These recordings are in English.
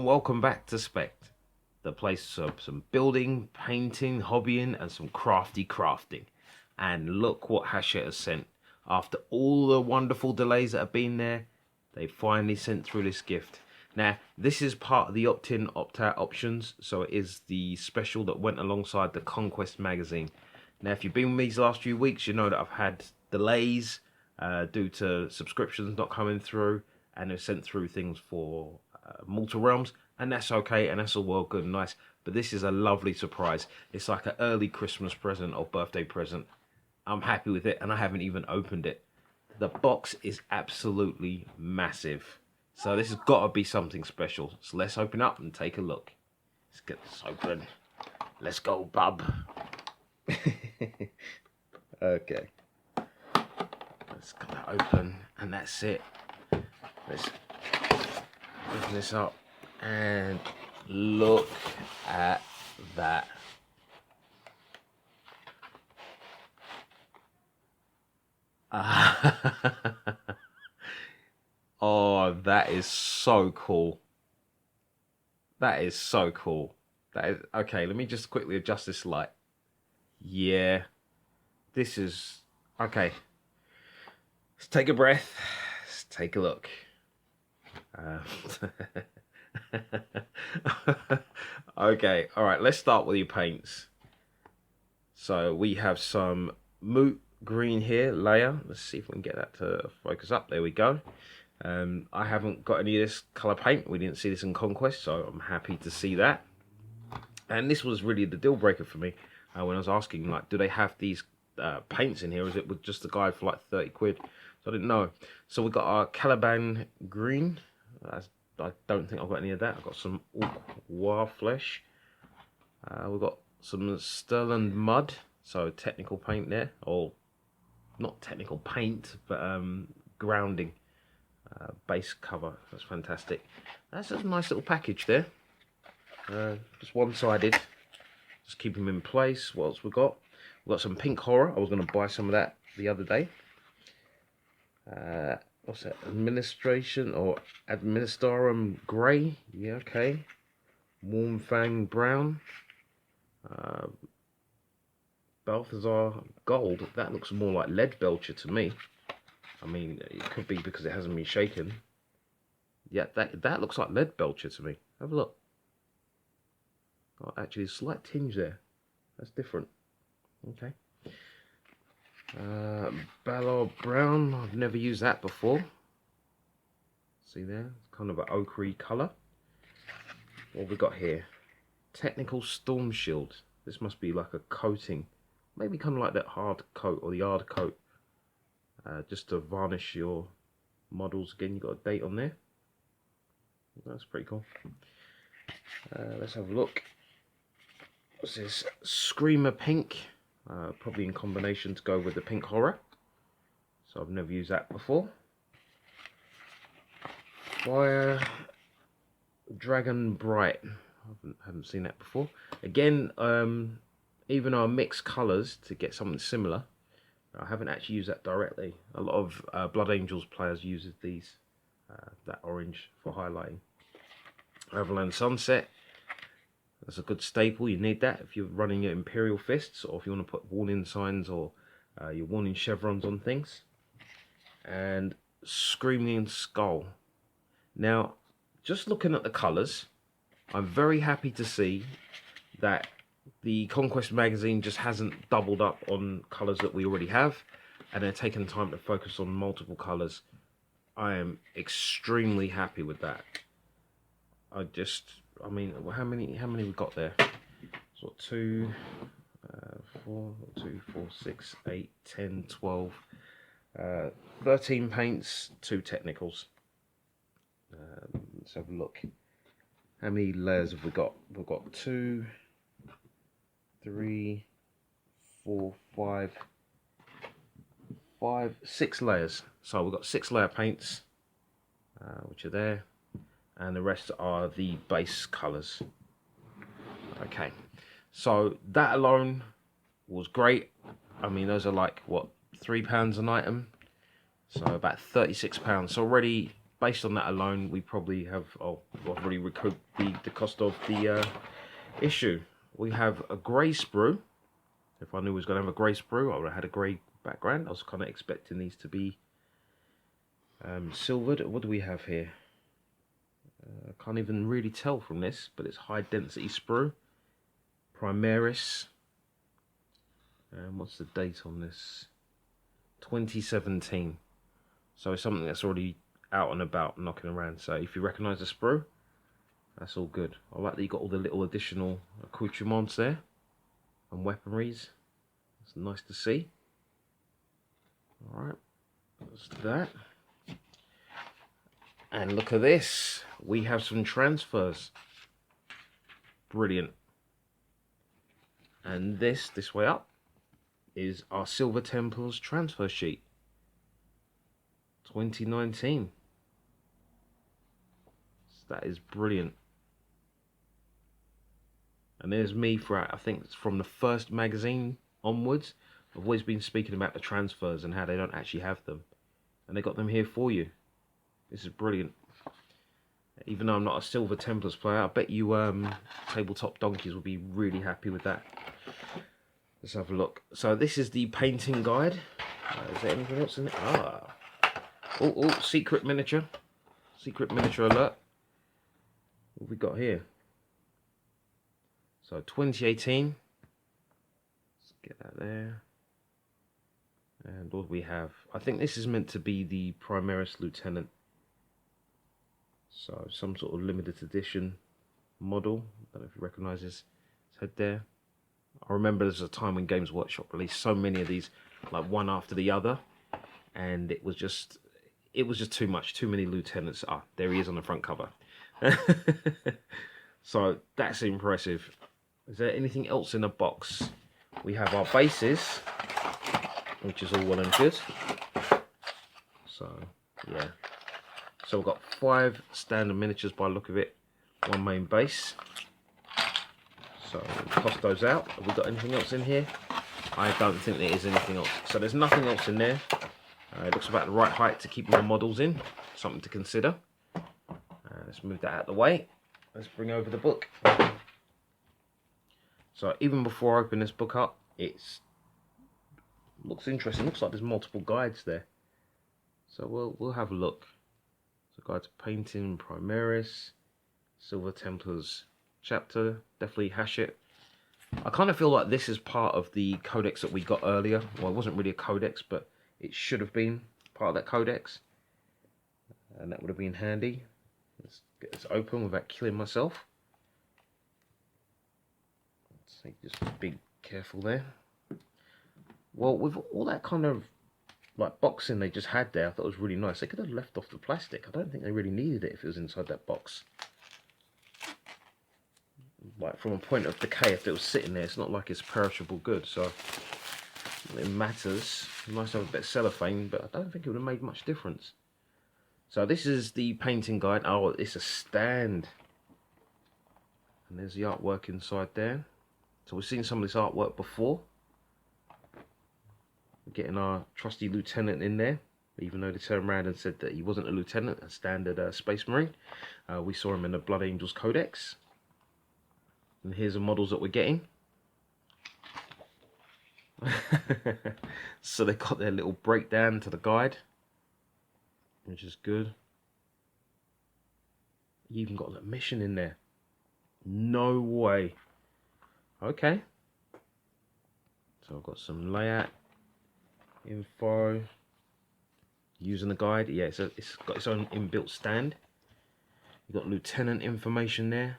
welcome back to Spekd, the place of some building, painting, hobbying, and some crafting. And look what Hachette has sent. After all the wonderful delays that have been there, they finally sent through this gift. Now, this is part of the opt-in, opt-out options, so it is the special that went alongside the Conquest magazine. Now, if you've been with me these last few weeks, you know that I've had delays due to subscriptions not coming through, and they've sent through things for Mortal Realms, and that's okay, and that's all well good and nice. But this is a lovely surprise. It's like an early Christmas present or birthday present. I'm happy with it, and I haven't even opened it. The box is absolutely massive, so this has got to be something special. So let's open up and take a look. Let's get this open. Let's go, bub. Okay, let's get that open, and that's it. Let's open this up and look at that. Oh, that is so cool. That is so cool. That is okay. Let me just quickly adjust this light. Yeah, this is okay. Let's take a breath. Let's take a look. Okay, all right, let's start with your paints. So we have some moot green here layer. Let's see if we can get that to focus up. There we go. I haven't got any of this color paint. We didn't see this in Conquest, so I'm happy to see that. And this was really the deal breaker for me when I was asking, like, do they have these paints in here? Or is it with just the guide for like 30 quid? So I didn't know. So we got our Caliban green. I don't think I've got any of that. I've got some War Flesh. We've got some Sterling Mud. So technical paint there. Or not technical paint, but grounding. Base cover. That's fantastic. That's a nice little package there. Just one-sided. Just keep them in place. What else we got? We've got some pink horror. I was going to buy some of that the other day. What's that? Administration or Administrarum Grey. Yeah, okay. Warm Fang Brown. Balthazar Gold. That looks more like lead belcher to me. I mean, it could be because it hasn't been shaken. Yeah, that looks like lead belcher to me. Have a look. Oh, actually, a slight tinge there. That's different. Okay. Ballard Brown. I've never used that before. See there? It's kind of an ochre colour. What have we got here? Technical Storm Shield. This must be like a coating. Maybe kind of like that hard coat or the hard coat. Just to varnish your models. Again, you've got a date on there. That's pretty cool. Let's have a look. What's this? Screamer Pink. Probably in combination to go with the pink horror. So I've never used that before. Fire Dragon Bright. I haven't seen that before. Again, even our mixed colours to get something similar. I haven't actually used that directly. A lot of Blood Angels players use these, that orange for highlighting. Overland Sunset. That's a good staple. You need that if you're running your Imperial Fists, or if you want to put warning signs or your warning chevrons on things. And Screaming Skull. Now, just looking at the colours, I'm very happy to see that the Conquest magazine just hasn't doubled up on colours that we already have, and they're taking time to focus on multiple colours. I am extremely happy with that. I mean, how many we got there? So 2, 4, 2, 4, 6, 8, 10, 12, 13 paints, 2 technicals. Let's have a look. How many layers have we got? We've got 2, 3, 4, 5, 6 layers. So we've got 6 layer paints, which are there. And the rest are the base colours. Okay, so that alone was great. I mean, those are like, what, £3 an item? So about £36. So already based on that alone, we probably have, oh, we've already recouped the cost of the issue. We have a grey sprue. If I knew we was going to have a grey sprue, I would have had a grey background. I was kind of expecting these to be silvered. What do we have here? I can't even really tell from this, but it's high density sprue. Primaris. And what's the date on this? 2017. So it's something that's already out and about, knocking around. So if you recognise the sprue, that's all good. I like that you got all the little additional accoutrements there and weaponries. It's nice to see. Alright, that's that. And look at this. We have some transfers. Brilliant. And this way up, is our Silver Templars transfer sheet. 2019. So that is brilliant. And there's me throughout, I think it's from the first magazine onwards. I've always been speaking about the transfers and how they don't actually have them. And they got them here for you. This is brilliant. Even though I'm not a Silver Templars player, I bet you tabletop donkeys will be really happy with that. Let's have a look. So this is the painting guide. Is there anything else in it? Ah. Oh, secret miniature. Secret miniature alert. What have we got here? So 2018. Let's get that there. And what do we have? I think this is meant to be the Primaris Lieutenant. So some sort of limited edition model. I don't know if you recognise his head there. I remember there was a time when Games Workshop released so many of these, like one after the other, and it was just too much, too many lieutenants. Ah, there he is on the front cover. So that's impressive. Is there anything else in the box? We have our bases, which is all well and good. So yeah, so we've got 5 standard miniatures by the look of it, 1 main base. So we'll toss those out. Have we got anything else in here? I don't think there is anything else. So there's nothing else in there. It looks about the right height to keep more models in. Something to consider. Let's move that out of the way. Let's bring over the book. So even before I open this book up, it looks interesting. Looks like there's multiple guides there. So we'll have a look. So guide to painting, Primaris, Silver Templars chapter, definitely hash it. I kind of feel like this is part of the codex that we got earlier. Well, it wasn't really a codex, but it should have been part of that codex. And that would have been handy. Let's get this open without killing myself. So just be careful there. Well, with all that kind of like boxing they just had there, I thought it was really nice. They could have left off the plastic. I don't think they really needed it if it was inside that box. Like from a point of decay, if it was sitting there, it's not like it's perishable good, so it matters. Nice to have a bit of cellophane, but I don't think it would have made much difference. So this is the painting guide. Oh, it's a stand, and there's the artwork inside there. So we've seen some of this artwork before. We're getting our trusty lieutenant in there, even though they turned around and said that he wasn't a lieutenant, a standard Space Marine. We saw him in the Blood Angels Codex. And here's the models that we're getting. So they got their little breakdown to the guide, which is good. You even got that mission in there. No way. Okay. So I've got some layout info. Using the guide. Yeah, so it's got its own inbuilt stand. You've got lieutenant information there.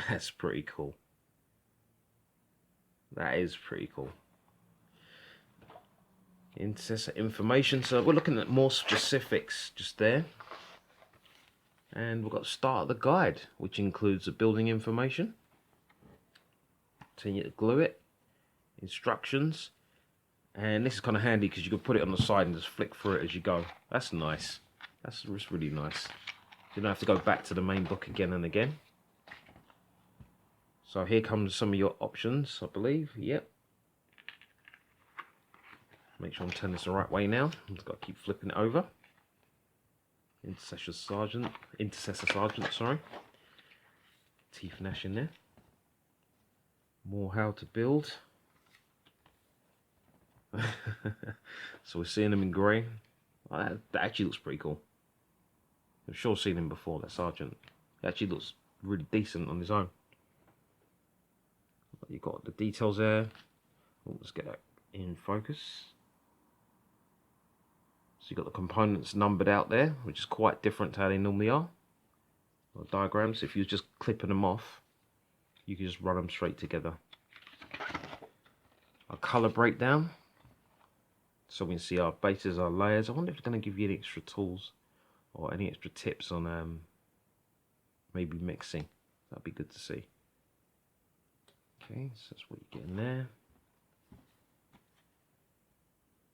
That's pretty cool. That is pretty cool. Intercessor information. So we're looking at more specifics just there. And we've got start of the guide, which includes the building information. Continue to glue it. Instructions. And this is kind of handy because you can put it on the side and just flick through it as you go. That's nice. That's just really nice. You don't have to go back to the main book again and again. So here comes some of your options, I believe. Yep. Make sure I'm turning this the right way now. I've got to keep flipping it over. Intercessor Sergeant, sorry. Teeth Nash in there. More how to build. So we're seeing them in grey. That actually looks pretty cool. I've sure seen him before, that Sergeant. He actually looks really decent on his own. You've got the details there. Oh, let's get that in focus. So you've got the components numbered out there, which is quite different to how they normally are. Or diagrams, if you're just clipping them off, you can just run them straight together. A colour breakdown. So we can see our bases, our layers. I wonder if it's going to give you any extra tools or any extra tips on maybe mixing. That'd be good to see. Okay, so that's what you're getting there.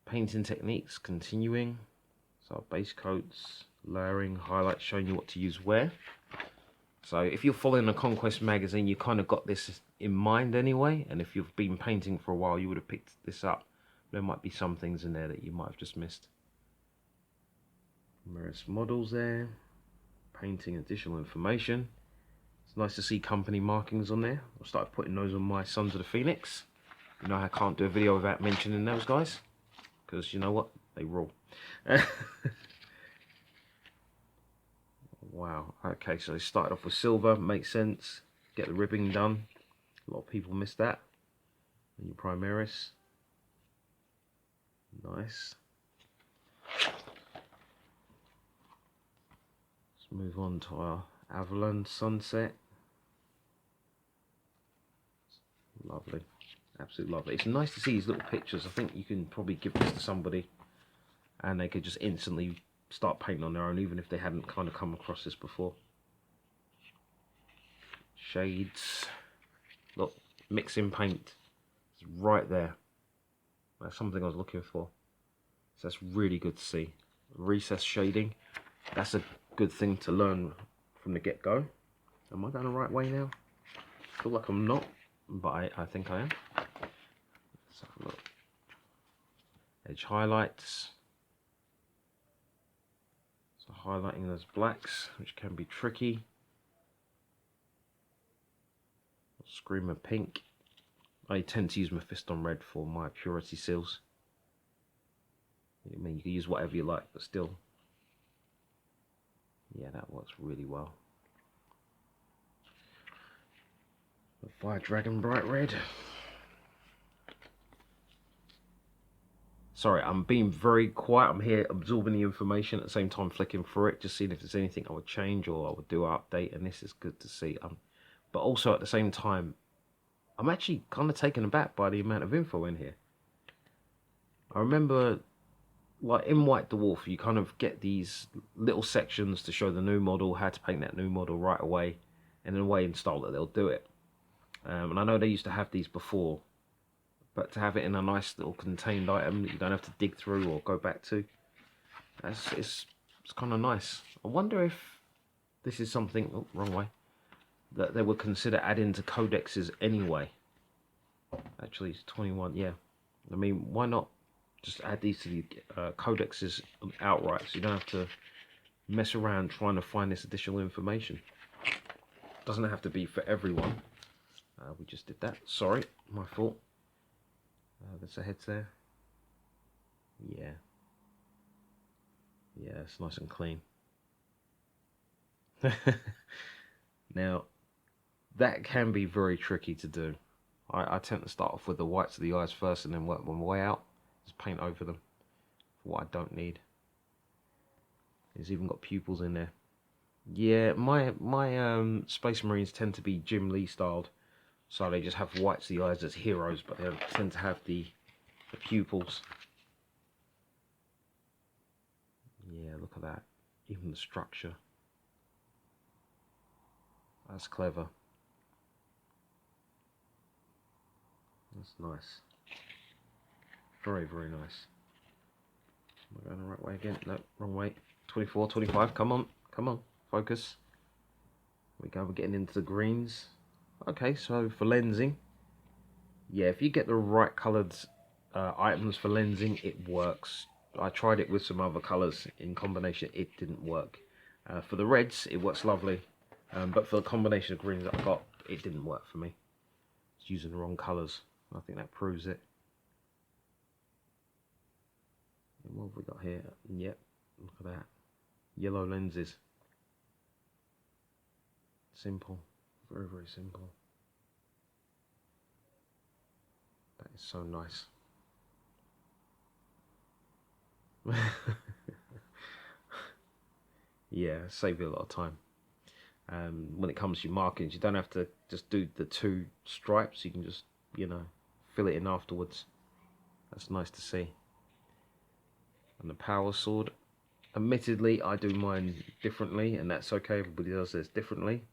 Painting techniques, continuing. So our base coats, layering, highlights, showing you what to use where. So if you're following a Conquest magazine, you kind of got this in mind anyway. And if you've been painting for a while, you would have picked this up. There might be some things in there that you might have just missed. Various models there. Painting additional information. It's nice to see company markings on there. I'll start putting those on my Sons of the Phoenix. You know I can't do a video without mentioning those guys. Because you know what? They rule. Wow. Okay, so they started off with silver. Makes sense. Get the ribbing done. A lot of people miss that. And your Primaris. Nice. Let's move on to our Avalon Sunset. Lovely. Absolutely lovely. It's nice to see these little pictures. I think you can probably give this to somebody and they could just instantly start painting on their own, even if they hadn't kind of come across this before. Shades. Look, mixing paint. It's right there. That's something I was looking for. So that's really good to see. Recess shading. That's a good thing to learn from the get-go. Am I going the right way now? I feel like I'm not, but I think I am. Let's have a look. Edge highlights. So highlighting those blacks, which can be tricky. Screamer pink. I tend to use my fist on red for my purity seals. I mean, you can use whatever you like, but still. Yeah, that works really well. The Fire Dragon Bright Red. Sorry, I'm being very quiet. I'm here absorbing the information at the same time, flicking through it, just seeing if there's anything I would change or I would do an update, and this is good to see. But also at the same time, I'm actually kind of taken aback by the amount of info in here. I remember, like in White Dwarf, you kind of get these little sections to show the new model, how to paint that new model right away, and in a way and style that they'll do it. And I know they used to have these before, but to have it in a nice little contained item that you don't have to dig through or go back to, it's kind of nice. I wonder if this is something, oh, wrong way, that they would consider adding to codexes anyway. Actually, it's 21, yeah. I mean, why not just add these to the codexes outright, so you don't have to mess around trying to find this additional information. Doesn't have to be for everyone. We just did that. Sorry, my fault. There's the heads there. Yeah. Yeah, it's nice and clean. Now, that can be very tricky to do. I tend to start off with the whites of the eyes first and then work my way out. Just paint over them for what I don't need. It's even got pupils in there. Yeah, my Space Marines tend to be Jim Lee styled. So they just have whites of the eyes as heroes, but they don't tend to have the pupils. Yeah, look at that. Even the structure. That's clever. That's nice. Very, very nice. Am I going the right way again? No, wrong way. 24, 25. Come on, come on. Focus. Here we go. We're getting into the greens. Okay, so for lensing, yeah, if you get the right coloured items for lensing, it works I tried it with some other colours in combination. It didn't work. For the reds, it works lovely. But for the combination of greens that I got, it didn't work for me. It's using the wrong colours. I think that proves it. And what have we got here? Yep, look at that. Yellow lenses. Simple. Very, very simple. That is so nice. Yeah, save you a lot of time. When it comes to your markings, you don't have to just do the 2 stripes. You can just, you know, fill it in afterwards. That's nice to see. And the power sword, admittedly, I do mine differently, and that's okay. Everybody does this differently.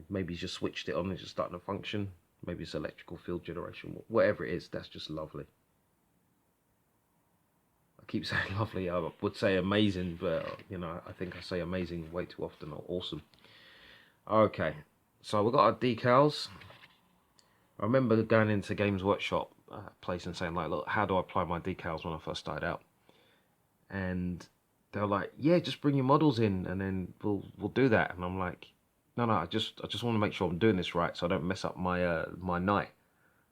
Maybe you just switched it on, it's just starting to function. Maybe it's electrical field generation. Whatever it is, that's just lovely. I keep saying lovely. I would say amazing, but you know, I think I say amazing way too often, or awesome. Okay, so we've got our decals. I remember going into Games Workshop place and saying like, look, how do I apply my decals when I first started out? And they were like, yeah, just bring your models in and then we'll do that. And I'm like, no, I just want to make sure I'm doing this right so I don't mess up my my night.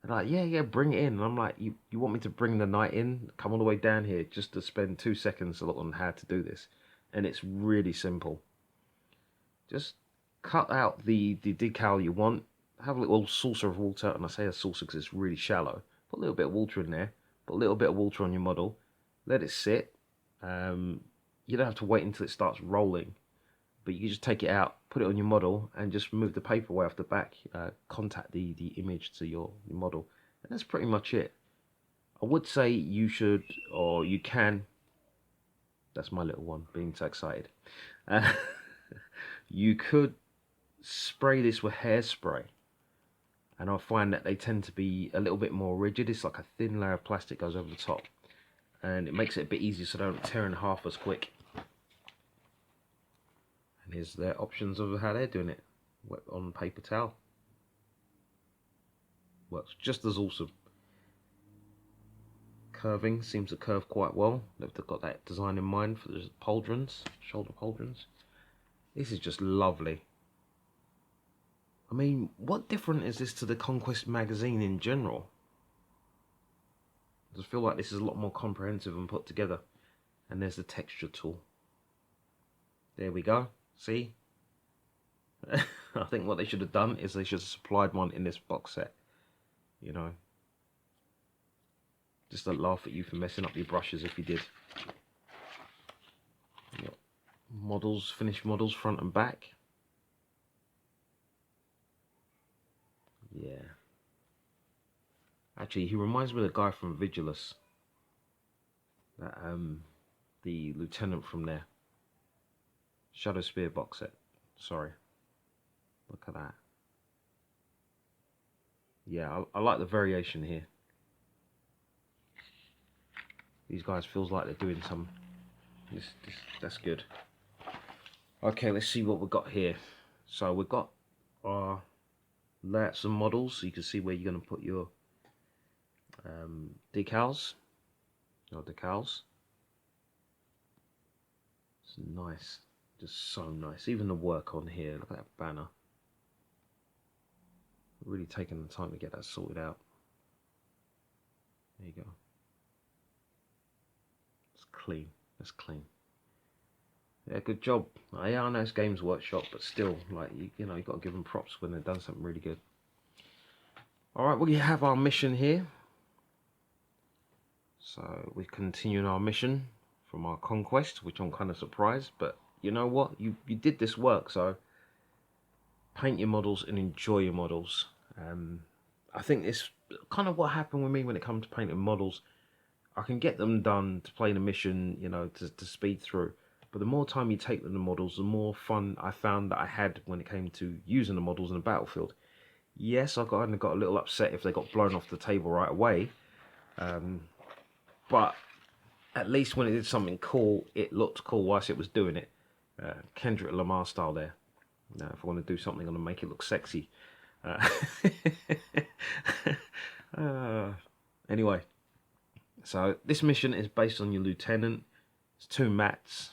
And they're like, yeah, bring it in. And I'm like, you want me to bring the night in, come all the way down here just to spend 2 seconds on how to do this? And it's really simple. Just cut out the decal you want. Have a little saucer of water, and I say a saucer because it's really shallow. Put a little bit of water in there. Put a little bit of water on your model. Let it sit. You don't have to wait until it starts rolling, but you can just take it out, put it on your model, and just move the paper away off the back. Contact the image to your model, and that's pretty much it. I would say you should, or you can. That's my little one being so excited. You could spray this with hairspray, and I find that they tend to be a little bit more rigid. It's like a thin layer of plastic goes over the top, and it makes it a bit easier so they don't tear in half as quick. And here's their options of how they're doing it. Wet on paper towel. Works just as awesome. Curving seems to curve quite well. They've got that design in mind for the pauldrons, shoulder pauldrons. This is just lovely. I mean, what different is this to the Conquest magazine in general? I just feel like this is a lot more comprehensive and put together. And there's the texture tool. There we go. See? I think what they should have done is they should have supplied one in this box set. You know? Just a laugh at you for messing up your brushes if you did. Models, finished models front and back. Yeah. Actually, he reminds me of the guy from Vigilus. That, the lieutenant from there. Shadow Spear box set. Sorry. Look at that. Yeah, I like the variation here. These guys feels like they're doing some. That's good. Okay, let's see what we've got here. So we've got our layouts and models, so you can see where you're going to put your decals. Decals. It's nice. Just so nice. Even the work on here. Look at that banner. Really taking the time to get that sorted out. There you go. It's clean. That's clean. Yeah, good job. Yeah, I know it's Games Workshop, but still, like, you know, you've got to give them props when they've done something really good. Alright, well, you have our mission here. So, we're continuing our mission from our conquest, which I'm kind of surprised, but you know what? You did this work, so paint your models and enjoy your models. I think it's kind of what happened with me when it comes to painting models. I can get them done to play the mission, you know, to speed through. But the more time you take with the models, the more fun I found that I had when it came to using the models in the battlefield. Yes, I got a little upset if they got blown off the table right away. But at least when it did something cool, it looked cool whilst it was doing it. Kendrick Lamar style there. Now, if I want to do something, I'm going to make it look sexy. Anyway, So this mission is based on your lieutenant. It's 2 mats,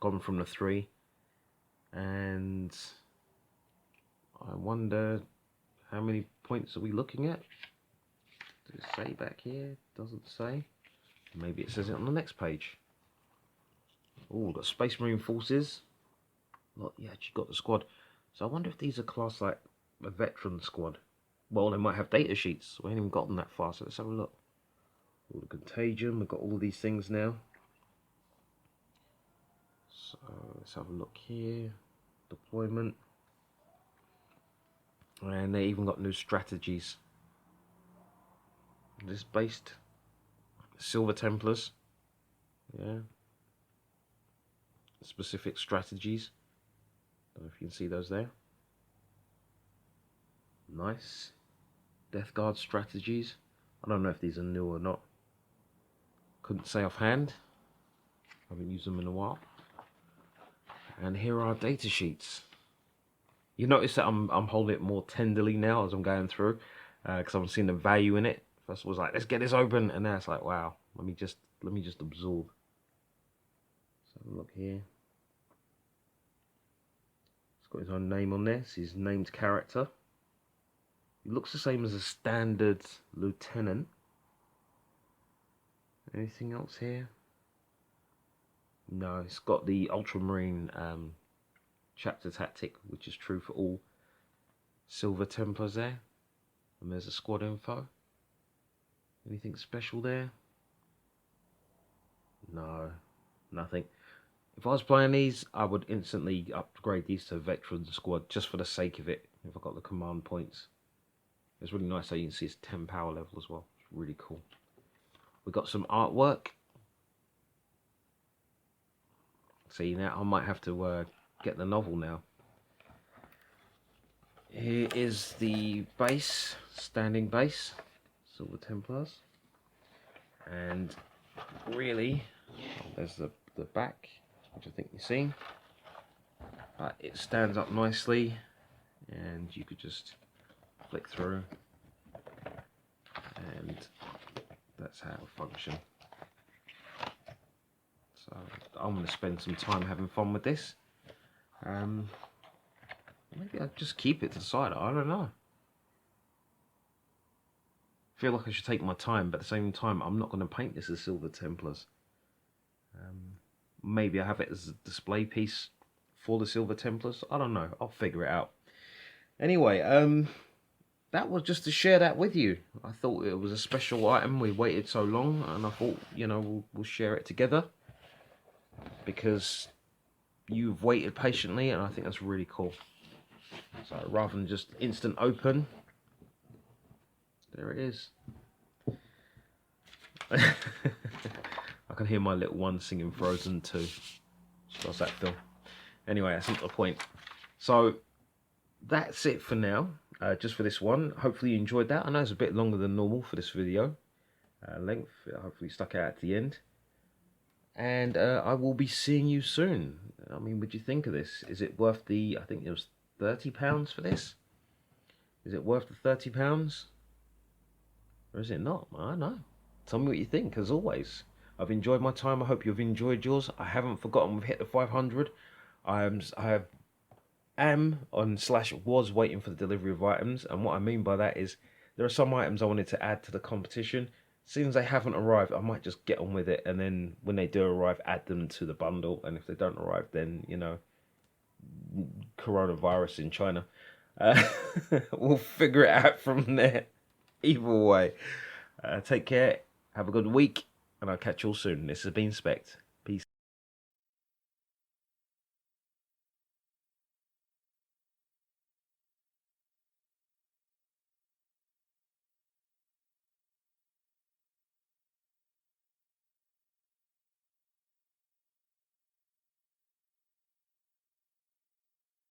gone from the 3, and I wonder how many points are we looking at? Does it say back here? Doesn't say. Maybe it says it on the next page. Oh, got Space Marine Forces. Look, yeah, actually got the squad. So I wonder if these are classed like a veteran squad. Well, they might have data sheets. We ain't even gotten that far, so let's have a look. All the contagion, we've got all these things now. So let's have a look here. Deployment. And they even got new strategies. This based Silver Templars. Yeah. Specific strategies. Don't know if you can see those there. Nice. Death Guard strategies. I don't know if these are new or not. Couldn't say offhand. Haven't used them in a while. And here are our data sheets. You notice that I'm holding it more tenderly now as I'm going through, because I'm seeing the value in it. First I was like, let's get this open, and now it's like, wow, let me just absorb. Let's have a look here. It's got his own name on there. It's his named character. He looks the same as a standard lieutenant. Anything else here? No, it's got the Ultramarine chapter tactic, which is true for all Silver Templars there. And there's a squad info. Anything special there? No, nothing. If I was playing these, I would instantly upgrade these to veteran squad just for the sake of it. If I got the command points, it's really nice. So you can see it's 10 power level as well. It's really cool. We got some artwork. See, now I might have to get the novel now. Here is the base, standing base, Silver Templars, and really, there's the back, which I think you've seen. It stands up nicely, and you could just flick through, and that's how it'll function. So I'm going to spend some time having fun with this. Maybe I'll just keep it to the side. I don't know. I feel like I should take my time, but at the same time, I'm not going to paint this as Silver Templars. Maybe I have it as a display piece for the Silver Templars. I don't know. I'll figure it out. Anyway, that was just to share that with you. I thought it was a special item. We waited so long, and I thought, you know, we'll share it together, because you've waited patiently, and I think that's really cool. So rather than just instant open, there it is. I can hear my little one singing Frozen 2. How's that feel? Anyway, that's not the point. So that's it for now, just for this one. Hopefully you enjoyed that. I know it's a bit longer than normal for this video length. Hopefully stuck out at the end. And I will be seeing you soon. I mean, what do you think of this? Is it worth the, I think it was £30 for this? Is it worth the £30? Or is it not? I don't know. Tell me what you think, as always. I've enjoyed my time. I hope you've enjoyed yours. I haven't forgotten we've hit the 500. I am on / was waiting for the delivery of items. And what I mean by that is there are some items I wanted to add to the competition. Since they haven't arrived, I might just get on with it, and then when they do arrive, add them to the bundle. And if they don't arrive, then, you know, coronavirus in China. We'll figure it out from there. Either way, take care, have a good week, and I'll catch you all soon. This has been Spekd. Peace.